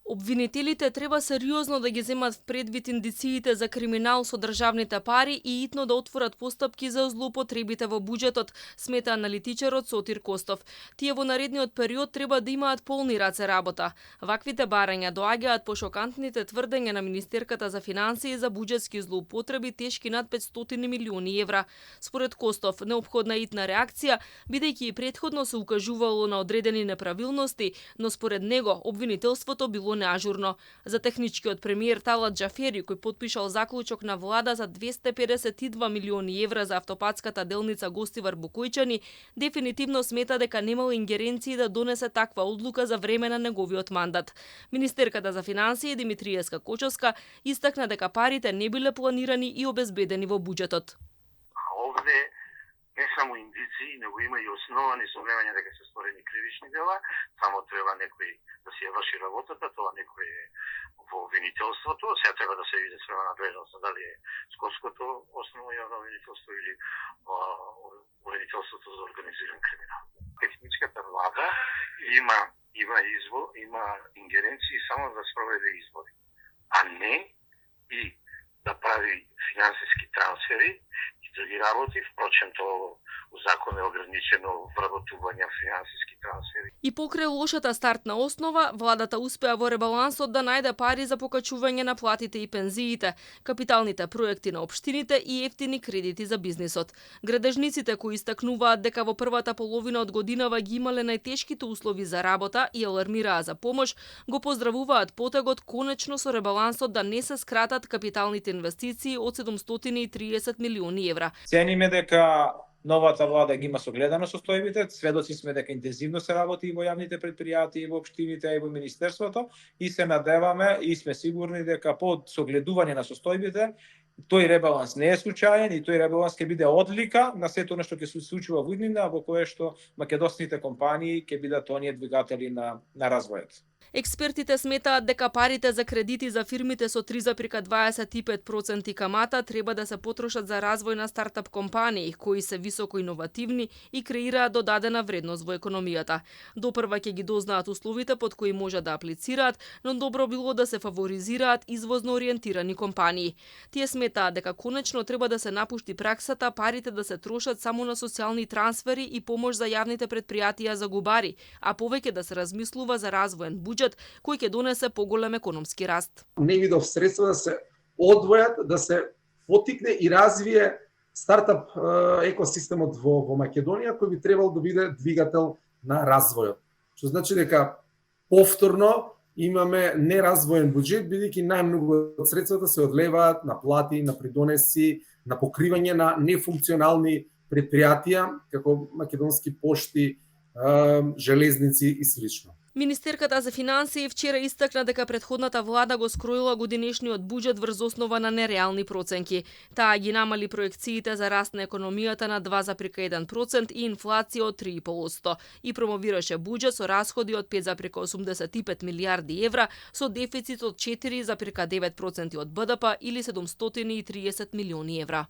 Обвинителите треба сериозно да ги земат предвид индициите за криминал со државните пари и итно да отворат постапки за злоупотребите во буџетот, смета аналитичарот Сотир Костов. Тие во наредниот период треба да имаат полни раце работа. Ваквите барања доаѓаат по шокантните тврдења на Министерката за финансии за буџетски злоупотреби тешки над 500 милиони евра. Според Костов, неопходна итна реакција, бидејќи и претходно се укажувало на одредени неправилности, но според него обвинителството било неажурно. За техничкиот премиер Талат Џафери, кој потпишал заклучок на влада за 252 милиони евра за автопатската делница Гостивар Букојчани, дефинитивно смета дека немал ингеренции да донесе таква одлука за време на неговиот мандат. Министерката за финансии Димитриевска Кочовска истакна дека парите не биле планирани и обезбедени во буџетот. Овде не само индици, него има и основани сомневања дека се сторени кривични дела, само треба некој да си ја врши работата, тоа некој е во обвинителството, сега треба да се види своја надлежност, дали е Скопското основно јавно обвинителство или обвинителството за организиран криминал. Техничката влада има ингеренции само да спроведе избори, а не и да прави финансиски трансфери и други работи. Впрочем, тоа у закон е ограничено вработување финансиски трансфери. И покрај лошата стартна основа, владата успеа во ребалансот да најде пари за покачување на платите и пензиите, капиталните проекти на општините и ефтини кредити за бизнисот. Градежниците кои истакнуваат дека во првата половина од годинава ги имале најтешките услови за работа и алармираа за помош, го поздравуваат потегот конечно со ребалансот да не се скратат капиталните инвестиции од 730 милиони евра. Цениме дека новата влада ги има согледано состојбите, сведоци сме дека интензивно се работи и во јавните предпријатија, и во општините, и во министерството, и се надеваме и сме сигурни дека по согледување на состојбите тој ребаланс не е случаен и тој ребаланс ќе биде одлика на сето она што ќе се случува во иднина, во кое што македонските компании ќе бидат оние двигатели на развојот. Експертите сметаат дека парите за кредити за фирмите со 3,25% камата треба да се потрошат за развој на стартап компании кои се високо иновативни и креираат додадена вредност во економијата. Допрва ќе ги дознаат условите под кои може да аплицираат, но добро било да се фаворизираат извозно ориентирани компании. Тие сметаат дека конечно треба да се напушти праксата парите да се трошат само на социјални трансфери и помош за јавните предпријатија за губари, а повеќе да се размислува за развоен буџет кој ќе донесе поголем економски раст. Не видов средства да се одвојат, да се потикне и развие стартап екосистемот во Македонија, кој би требал да биде двигател на развојот. Што значи дека повторно имаме неразвоен буџет, бидејќи најмногу од средствата се одлеваат на плати, на придонеси, на покривање на нефункционални предпријатија, како македонски пошти, железници и слично. Министерката за финансии вчера истакна дека претходната влада го скроила годинешниот буџет врз основа на нереални проценки. Таа ги намали проекциите за раст на економијата на 2,1% и инфлација од 3,5% и промовираше буџет со расходи од 5,85 милиарди евра со дефицит од 4,9% од БДП или 730 милиони евра.